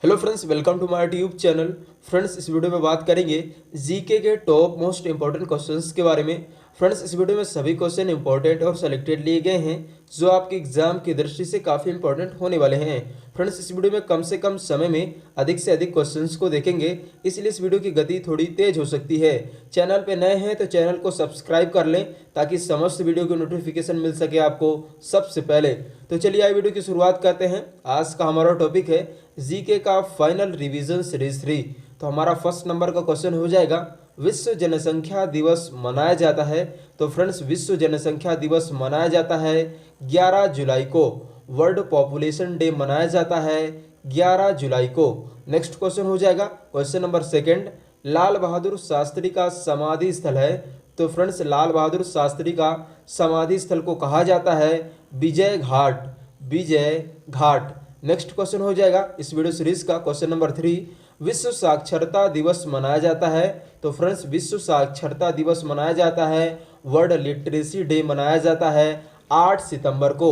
Hello friends, welcome to my YouTube channel. Friends, इस video में बात करेंगे जीके के टॉप मोस्ट इंपॉर्टेंट क्वेश्चंस के बारे में। फ्रेंड्स, इस वीडियो में सभी क्वेश्चन इंपॉर्टेंट और सेलेक्टेड लिए गए हैं जो आपके एग्जाम की दृष्टि से काफ़ी इंपॉर्टेंट होने वाले हैं। फ्रेंड्स, इस वीडियो में कम से कम समय में अधिक से अधिक क्वेश्चंस को देखेंगे, इसलिए इस वीडियो की गति थोड़ी तेज हो सकती है। चैनल पे नए हैं तो चैनल को सब्सक्राइब कर लें ताकि समस्त वीडियो की नोटिफिकेशन मिल सके आपको सबसे पहले। तो चलिए आइए वीडियो की शुरुआत करते हैं। आज का हमारा टॉपिक है जीके का फाइनल रिवीजन सीरीज 3। तो हमारा फर्स्ट नंबर का क्वेश्चन हो जाएगा, विश्व जनसंख्या दिवस मनाया जाता है। तो फ्रेंड्स, विश्व जनसंख्या दिवस मनाया जाता है 11 जुलाई को। वर्ल्ड पॉपुलेशन डे मनाया जाता है 11 जुलाई को। नेक्स्ट क्वेश्चन हो जाएगा question number second, Lal Bahadur Shastri का समाधि स्थल है। तो फ्रेंड्स, लाल बहादुर शास्त्री का समाधि स्थल को कहा जाता है विजय घाट। विजय घाट। नेक्स्ट क्वेश्चन हो जाएगा इस वीडियो सीरीज का क्वेश्चन नंबर 3, विश्व साक्षरता दिवस मनाया जाता है। तो फ्रेंड्स, विश्व साक्षरता दिवस मनाया जाता है, वर्ल्ड लिटरेसी डे मनाया जाता है 8 सितंबर को।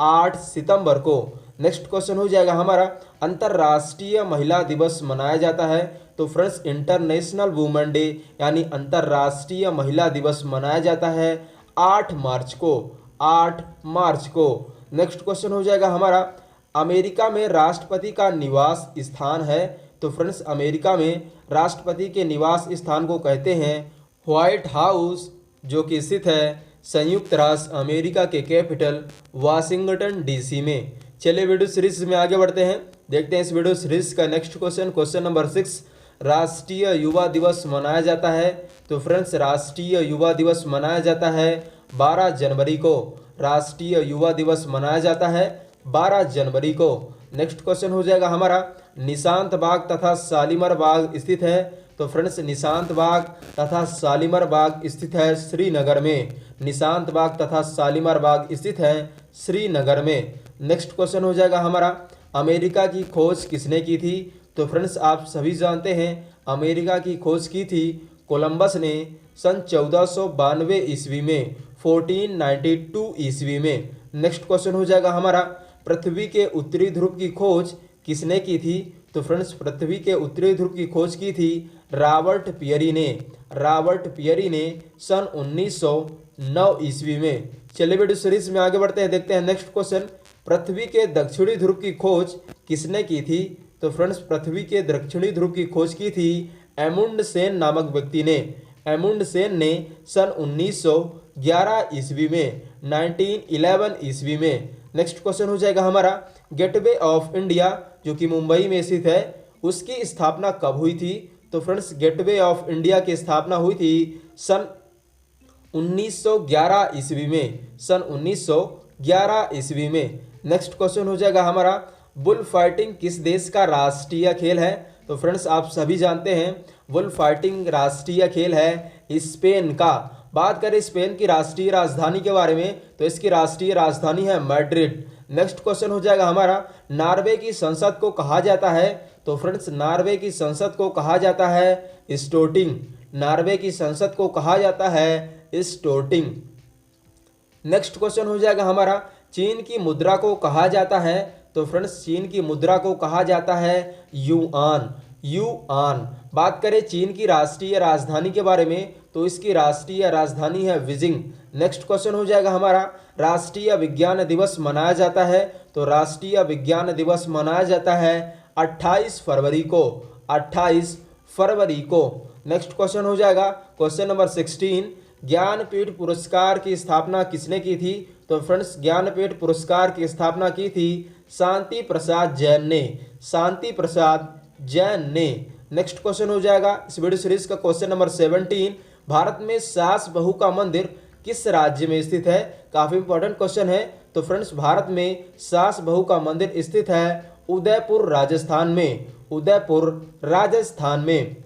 8 सितंबर को। नेक्स्ट क्वेश्चन हो जाएगा हमारा, अंतर्राष्ट्रीय महिला दिवस मनाया जाता है। तो फ्रेंड्स, इंटरनेशनल वुमेन डे यानी अंतर्राष्ट्रीय महिला दिवस मनाया जाता है 8 मार्च को। 8 मार्च को। नेक्स्ट क्वेश्चन हो जाएगा हमारा, अमेरिका में राष्ट्रपति का निवास स्थान है। तो फ्रेंड्स, अमेरिका में राष्ट्रपति के निवास स्थान को कहते हैं व्हाइट हाउस, जो कि स्थित है संयुक्त राष्ट्र अमेरिका के कैपिटल वाशिंगटन डीसी में। चलिए वीडियो सीरीज में आगे बढ़ते हैं, देखते हैं इस वीडियो सीरीज का नेक्स्ट क्वेश्चन। क्वेश्चन नंबर 6, राष्ट्रीय युवा दिवस मनाया जाता है। तो फ्रेंड्स, राष्ट्रीय युवा दिवस मनाया जाता है 12 जनवरी को। राष्ट्रीय युवा दिवस मनाया जाता है 12 जनवरी को। नेक्स्ट क्वेश्चन हो जाएगा हमारा, निशांत बाग तथा शालीमार बाग स्थित है। तो फ्रेंड्स, निशांत बाग तथा शालीमार बाग स्थित है श्रीनगर में। निशांत बाग तथा शालीमार बाग स्थित है श्रीनगर में। नेक्स्ट क्वेश्चन हो जाएगा हमारा, अमेरिका की खोज किसने की थी। तो फ्रेंड्स, आप सभी जानते हैं अमेरिका की खोज की थी कोलंबस ने सन 1492 ईस्वी में, 1492 ईस्वी में। नेक्स्ट क्वेश्चन हो जाएगा हमारा, पृथ्वी के उत्तरी ध्रुव की खोज किसने की थी। तो फ्रेंड्स, पृथ्वी के उत्तरी ध्रुव की खोज की थी रॉबर्ट पियरी ने। रॉबर्ट पियरी ने सन 1909 ईस्वी में। चलिए वीडियो सीरीज में आगे बढ़ते हैं, देखते हैं नेक्स्ट क्वेश्चन, पृथ्वी के दक्षिणी ध्रुव की खोज किसने की थी। तो फ्रेंड्स, पृथ्वी के दक्षिणी ध्रुव की खोज की थी एमुंड सेन नामक व्यक्ति ने। एमुंड सेन ने सन 1911 ईस्वी में, 1911 ईस्वी में। नेक्स्ट क्वेश्चन हो जाएगा हमारा, गेटवे ऑफ इंडिया जो कि मुंबई में स्थित है, उसकी स्थापना कब हुई थी। तो फ्रेंड्स, गेटवे ऑफ इंडिया की स्थापना हुई थी सन 1911 ईस्वी में। सन 1911 ईस्वी में। नेक्स्ट क्वेश्चन हो जाएगा हमारा, बुल फाइटिंग किस देश का राष्ट्रीय खेल है। तो फ्रेंड्स, आप सभी जानते हैं बुल फाइटिंग राष्ट्रीय खेल है स्पेन का। बात करें स्पेन की राष्ट्रीय राजधानी के बारे में तो इसकी राष्ट्रीय राजधानी है मैड्रिड। नेक्स्ट क्वेश्चन हो जाएगा हमारा, नॉर्वे की संसद को कहा जाता है। तो फ्रेंड्स, नॉर्वे की संसद को कहा जाता है स्टोटिंग। नॉर्वे की संसद को कहा जाता है स्टोटिंग। नेक्स्ट क्वेश्चन हो जाएगा हमारा, चीन की मुद्रा को कहा जाता है। तो फ्रेंड्स, चीन की मुद्रा को कहा जाता है युआन। युआन। बात करें चीन की राष्ट्रीय राजधानी के बारे में तो इसकी राष्ट्रीय राजधानी है बीजिंग। नेक्स्ट क्वेश्चन हो जाएगा हमारा, राष्ट्रीय विज्ञान दिवस मनाया जाता है। तो राष्ट्रीय विज्ञान दिवस मनाया जाता है 28 फरवरी को। 28 फरवरी को। नेक्स्ट क्वेश्चन हो जाएगा क्वेश्चन नंबर 16, ज्ञानपीठ पुरस्कार की स्थापना किसने की थी। तो फ्रेंड्स, ज्ञानपीठ पुरस्कार की स्थापना की थी शांति प्रसाद जैन ने। शांति प्रसाद जैन ने। नेक्स्ट क्वेश्चन हो जाएगा इस वीडियो सीरीज का क्वेश्चन नंबर 17, भारत में सास बहू का मंदिर किस राज्य में स्थित है। काफी इंपॉर्टेंट क्वेश्चन है। तो फ्रेंड्स, भारत में सास बहू का मंदिर स्थित है उदयपुर राजस्थान में। उदयपुर राजस्थान में।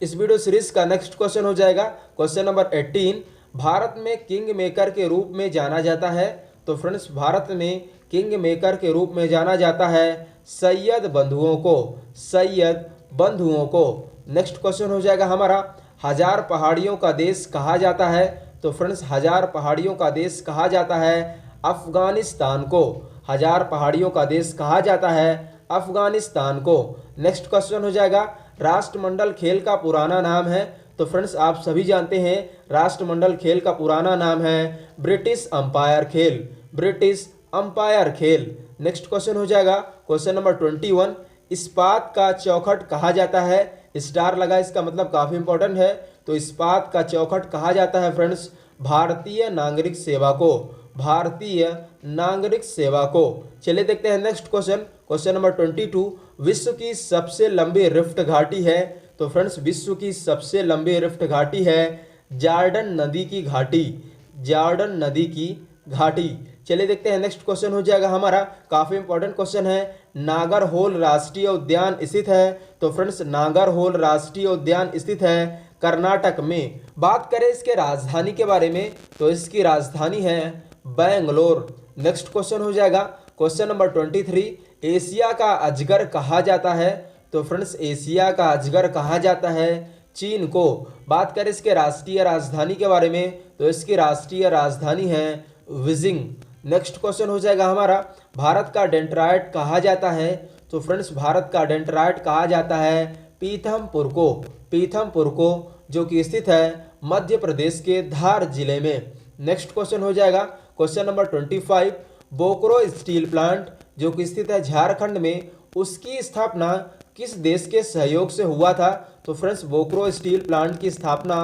इस वीडियो सीरीज का नेक्स्ट क्वेश्चन हो जाएगा क्वेश्चन नंबर 18, भारत में किंग मेकर के रूप में जाना जाता है। तो फ्रेंड्स, भारत में किंग मेकर के रूप में जाना जाता है सैयद बंधुओं को। सैयद बंधुओं को। नेक्स्ट क्वेश्चन हो जाएगा हमारा, हजार पहाड़ियों का देश कहा जाता है। तो फ्रेंड्स, हजार पहाड़ियों का देश कहा जाता है अफगानिस्तान को। हजार पहाड़ियों का देश कहा जाता है अफगानिस्तान को। नेक्स्ट क्वेश्चन हो जाएगा, राष्ट्रमंडल खेल का पुराना नाम है। तो फ्रेंड्स आप सभी जानते हैं राष्ट्रमंडल खेल का पुराना नाम है ब्रिटिश अंपायर खेल, ब्रिटिश अंपायर खेल। नेक्स्ट क्वेश्चन हो जाएगा क्वेश्चन नंबर 21, इस्पात का चौखट कहा जाता है। स्टार लगा, इसका मतलब काफी इंपॉर्टेंट है। तो इस्पात का चौखट कहा जाता है फ्रेंड्स भारतीय नागरिक सेवा को, भारतीय नागरिक सेवा को। चलिए देखते हैं नेक्स्ट क्वेश्चन, क्वेश्चन नंबर 22, विश्व की सबसे लंबी रिफ्ट घाटी है। तो फ्रेंड्स विश्व की सबसे लंबी रिफ्ट घाटी है जॉर्डन नदी की घाटी, जॉर्डन नदी की घाटी। चलिए देखते हैं नेक्स्ट क्वेश्चन हो जाएगा हमारा, काफी इंपॉर्टेंट क्वेश्चन है, नागरहोल राष्ट्रीय उद्यान स्थित है। तो फ्रेंड्स नागरहोल राष्ट्रीय उद्यान स्थित है कर्नाटक में। बात करें इसके राजधानी के बारे में, तो इसकी राजधानी है बेंगलोर। नेक्स्ट क्वेश्चन हो जाएगा क्वेश्चन नंबर 23, एशिया का अजगर कहा जाता है। तो फ्रेंड्स एशिया का अजगर कहा जाता है चीन को। बात करें इसके राष्ट्रीय राजधानी के बारे में, तो इसकी राष्ट्रीय राजधानी है बीजिंग। नेक्स्ट क्वेश्चन हो जाएगा हमारा, भारत का डेंड्राइट कहा जाता है। तो फ्रेंड्स भारत का डेंड्राइट कहा जाता है पीथमपुर को, पीथमपुर को, जो कि स्थित है मध्य प्रदेश के धार जिले में। नेक्स्ट क्वेश्चन हो जाएगा question number 25, Bokaro steel plant जो कि स्थित है झारखंड में, उसकी स्थापना किस देश के सहयोग से हुआ था। तो फ्रेंड्स बोकारो स्टील प्लांट की स्थापना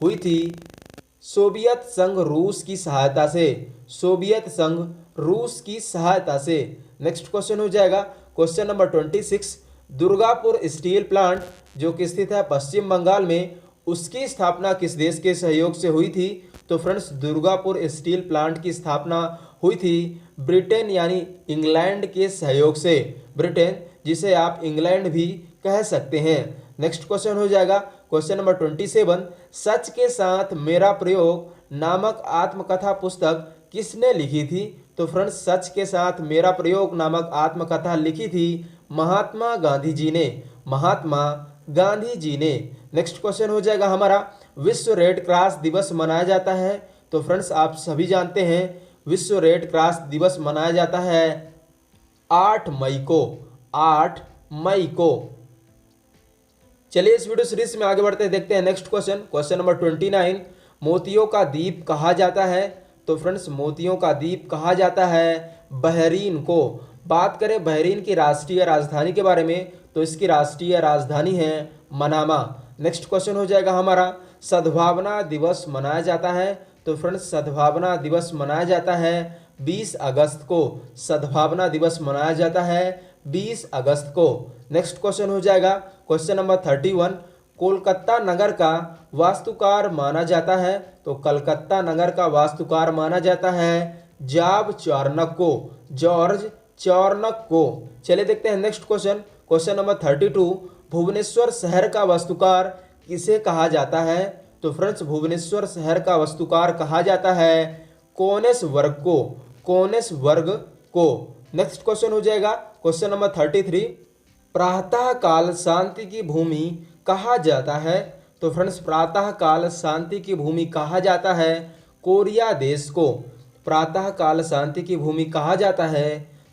हुई थी सोवियत संघ रूस की सहायता से, सोवियत संघ रूस की सहायता से। नेक्स्ट क्वेश्चन हो जाएगा question number 26, Durgapur steel plant जो कि स्थित है पश्चिम बंगाल में, उसकी स्थापना किस देश के सहयोग से हुई थी। तो फ्रेंड्स दुर्गापुर स्टील प्लांट की स्थापना हुई थी ब्रिटेन यानी इंग्लैंड के सहयोग से, ब्रिटेन जिसे आप इंग्लैंड भी कह सकते हैं। नेक्स्ट क्वेश्चन हो जाएगा क्वेश्चन नंबर 27, सच के साथ मेरा प्रयोग नामक आत्मकथा पुस्तक किसने लिखी थी। तो फ्रेंड्स सच के साथ मेरा प्रयोग नामक आत्मकथा लिखी थी महात्मा गांधी जी ने, महात्मा गांधी जी ने। नेक्स्ट क्वेश्चन हो जाएगा हमारा, विश्व रेड क्रॉस दिवस मनाया जाता है। तो फ्रेंड्स आप सभी जानते हैं विश्व रेड क्रॉस दिवस मनाया जाता है 8 मई को, 8 मई को। चलिए इस वीडियो सीरीज में आगे बढ़ते हैं, देखते हैं नेक्स्ट क्वेश्चन, क्वेश्चन नंबर 29, मोतियों का द्वीप कहा जाता है। तो फ्रेंड्स मोतियों का द्वीप कहा जाता है बहरीन को। बात करें बहरीन की राष्ट्रीय राजधानी के बारे में, तो इसकी राष्ट्रीय राजधानी है मनामा। नेक्स्ट क्वेश्चन हो जाएगा हमारा, सद्भावना दिवस मनाया जाता है। तो फ्रेंड्स सद्भावना दिवस मनाया जाता है 20 अगस्त को, सद्भावना दिवस मनाया जाता है 20 अगस्त को। नेक्स्ट क्वेश्चन हो जाएगा क्वेश्चन नंबर 31, कोलकाता नगर का वास्तुकार माना जाता है। तो कलकत्ता नगर का वास्तुकार माना जाता है जॉर्ज चार्नक को, जॉर्ज चार्नक को। चलिए देखते हैं next question, question number 32, Bhubaneswar शहर का वास्तुकार किसे कहा जाता है। तो फ्रेंड्स भुवनेश्वर शहर का वास्तुकार कहा जाता है कोनेसवर्ग को, कोनेसवर्ग को। नेक्स्ट क्वेश्चन हो जाएगा क्वेश्चन नंबर 33, प्रातः काल शांति की भूमि कहा जाता है। तो फ्रेंड्स प्रातः काल शांति की भूमि कहा जाता है कोरिया देश को, प्रातः काल शांति की भूमि कहा जाता है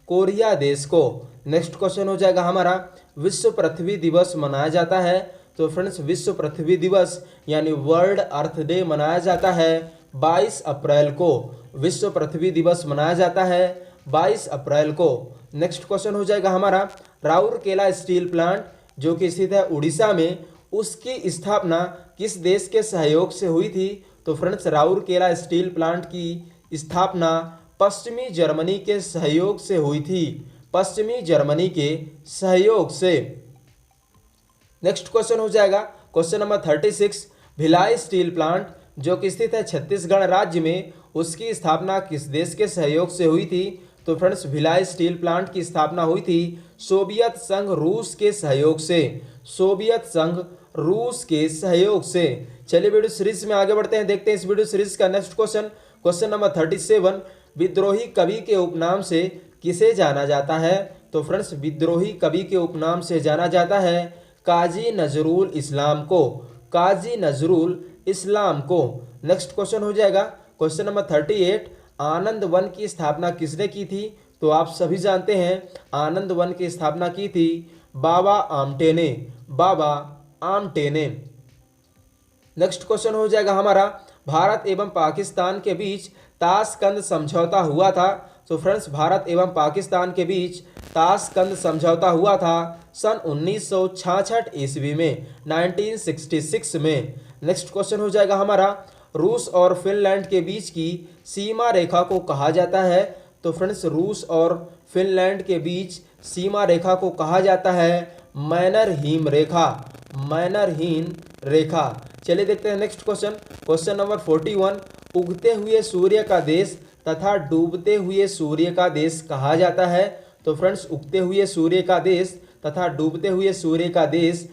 कोरिया देश को। नेक्स्ट क्वेश्चन हो जाएगा हमारा, विश्व पृथ्वी दिवस मनाया जाता है। तो फ्रेंड्स विश्व पृथ्वी दिवस यानी वर्ल्ड अर्थ डे मनाया जाता है 22 अप्रैल को, विश्व पृथ्वी दिवस मनाया जाता है 22 अप्रैल को। नेक्स्ट क्वेश्चन हो जाएगा हमारा, राउरकेला स्टील प्लांट जो कि स्थित है उड़ीसा में, उसकी स्थापना किस देश के सहयोग से हुई थी। तो फ्रेंड्स राउरकेला स्टील प्लांट की स्थापना पश्चिमी जर्मनी के सहयोग से हुई थी, पश्चिमी जर्मनी के सहयोग से। नेक्स्ट क्वेश्चन हो जाएगा question number 36, Bhilai steel plant जो कि स्थित है छत्तीसगढ़ राज्य में, उसकी स्थापना किस देश के सहयोग से हुई थी। तो फ्रेंड्स भिलाई स्टील प्लांट की स्थापना हुई थी सोवियत संघ रूस के सहयोग से, सोवियत संघ रूस के सहयोग से। चलिए वीडियो सीरीज में आगे बढ़ते हैं, देखते हैं इस वीडियो सीरीज का नेक्स्ट क्वेश्चन, क्वेश्चन नंबर 37, विद्रोही कवि के उपनाम से किसे जाना जाता है। तो फ्रेंड्स विद्रोही कवि के उपनाम से जाना जाता है काजी नजरुल इस्लाम को, काजी नजरुल इस्लाम को। नेक्स्ट क्वेश्चन हो जाएगा क्वेश्चन नंबर 38, आनंद वन की स्थापना किसने की थी। तो आप सभी जानते हैं आनंद वन की स्थापना की थी बाबा आमटे ने, बाबा आमटे ने। नेक्स्ट क्वेश्चन हो जाएगा हमारा, भारत एवं पाकिस्तान के बीच ताशकंद समझौता हुआ था। तो फ्रेंड्स, भारत एवं पाकिस्तान के बीच ताशकंद समझौता हुआ था सन 1966 ईस्वी में, 1966 में। नेक्स्ट क्वेश्चन हो जाएगा हमारा, रूस और फिनलैंड के बीच की सीमा रेखा को कहा जाता है। तो फ्रेंड्स, रूस और फिनलैंड के बीच सीमा रेखा को कहा जाता है मैनरहीम रेखा, मैनरहीम रेखा। चलिए देखते हैं नेक्स्ट क्वेश्चन, क्वेश्चन नंबर 41, उगते हुए सूर्य का देश तथा डूबते हुए सूर्य का देश कहा जाता है। तो फ्रेंड्स, उगते हुए सूर्य का देश तथा डूबते हुए सूर्य का देश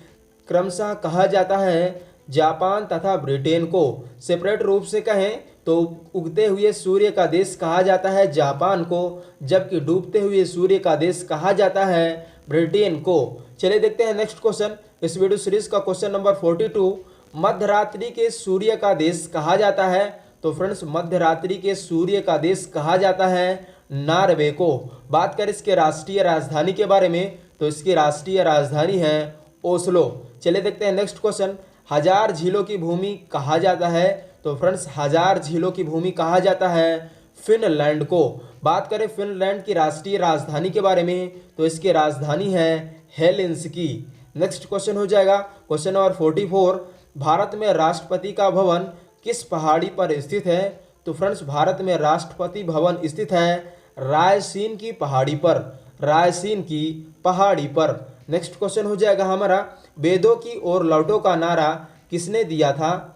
क्रमशः कहा जाता है जापान तथा ब्रिटेन को। सेपरेट रूप से कहें तो उगते हुए सूर्य का देश कहा जाता है जापान को, जबकि डूबते हुए सूर्य का देश कहा जाता है ब्रिटेन को। चलिए देखते हैं नेक्स्ट क्वेश्चन, इस वीडियो सीरीज का क्वेश्चन नंबर 42, मध्यरात्रि के सूर्य का देश कहा जाता है। तो फ्रेंड्स, मध्यरात्रि के सूर्य का देश कहा जाता है नॉर्वे को। बात करें इसके राष्ट्रीय राजधानी के बारे में, तो इसकी राष्ट्रीय राजधानी है ओस्लो। चलिए देखते हैं नेक्स्ट क्वेश्चन, हजार झीलों की भूमि कहा जाता है। तो फ्रेंड्स, हजार झीलों की भूमि कहा जाता है फिनलैंड को। बात करें फिनलैंड की राष्ट्रीय राजधानी के बारे में, तो इसकी राजधानी है हेलेंसिकी। नेक्स्ट क्वेश्चन हो जाएगा क्वेश्चन नंबर 44, भारत में राष्ट्रपति का भवन किस पहाड़ी पर स्थित है। तो फ्रेंड्स, भारत में राष्ट्रपति भवन स्थित है रायसीन की पहाड़ी पर, रायसीन की पहाड़ी पर। नेक्स्ट क्वेश्चन हो जाएगा हमारा, वेदों की ओर लौटो का नारा किसने दिया था।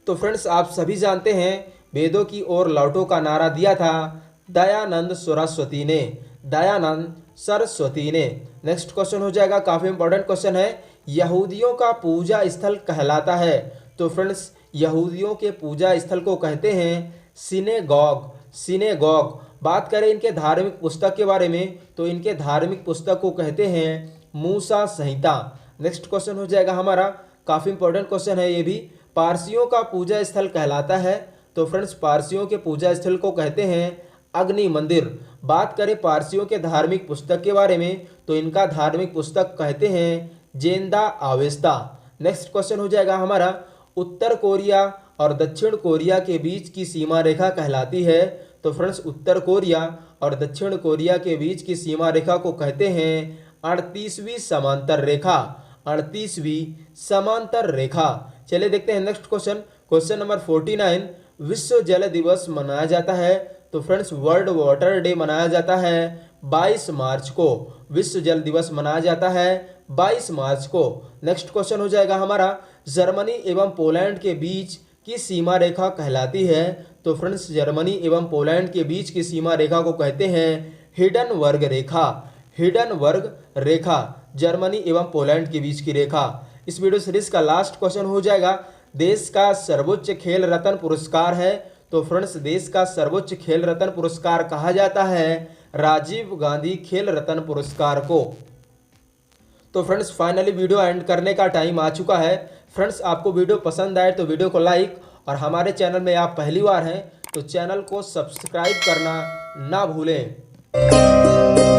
तो फ्रेंड्स, आप सभी जानते हैं वेदों की ओर लौटो का नारा दिया था दयानंद सरस्वती ने, दयानंद सरस्वती ने। नेक्स्ट क्वेश्चन हो जाएगा, काफी इंपॉर्टेंट क्वेश्चन है, यहूदियों का पूजा स्थल कहलाता है। तो फ्रेंड्स, यहूदियों के पूजा स्थल को कहते हैं सिनेगॉग, सिनेगॉग। बात करें इनके धार्मिक पुस्तक के बारे में, तो इनके धार्मिक पुस्तक को कहते हैं मूसा संहिता। नेक्स्ट क्वेश्चन हो जाएगा हमारा, काफी इंपॉर्टेंट क्वेश्चन है ये भी, पारसियों का पूजा स्थल कहलाता है। तो फ्रेंड्स, पारसियों के पूजा स्थल को कहते हैं अग्नि मंदिर। बात करें पारसियों के धार्मिक पुस्तक के बारे में, तो इनका धार्मिक पुस्तक कहते हैं जेंदा आवेस्ता। नेक्स्ट क्वेश्चन हो जाएगा हमारा, उत्तर कोरिया और दक्षिण कोरिया के बीच की सीमा रेखा कहलाती है। तो फ्रेंड्स, उत्तर कोरिया और दक्षिण कोरिया के बीच की सीमा रेखा को कहते हैं 38वीं समांतर रेखा, 38वीं समांतर रेखा। चलिए देखते हैं नेक्स्ट क्वेश्चन, क्वेश्चन नंबर 49, विश्व जल दिवस मनाया जाता है। तो फ्रेंड्स, वर्ल्ड वाटर डे मनाया जाता है 22 मार्च को, विश्व जल दिवस मनाया जाता है 22 मार्च को। नेक्स्ट क्वेश्चन हो जाएगा हमारा, जर्मनी एवं पोलैंड के बीच की सीमा रेखा कहलाती है। तो फ्रेंड्स, जर्मनी एवं पोलैंड के बीच की सीमा रेखा को कहते हैं हिडन वर्ग रेखा, हिडन वर्ग रेखा, जर्मनी एवं पोलैंड के बीच की रेखा। इस वीडियो सीरीज का लास्ट क्वेश्चन हो जाएगा, देश का सर्वोच्च खेल रत्न पुरस्कार है। तो फ्रेंड्स, देश का सर्वोच्च खेल रत्न पुरस्कार कहा जाता है राजीव गांधी खेल रत्न पुरस्कार को। तो फ्रेंड्स, फाइनली वीडियो एंड करने का टाइम आ चुका है। फ्रेंड्स, आपको वीडियो पसंद आए तो वीडियो को लाइक, और हमारे चैनल में आप पहली बार हैं तो चैनल को सब्सक्राइब करना ना भूलें।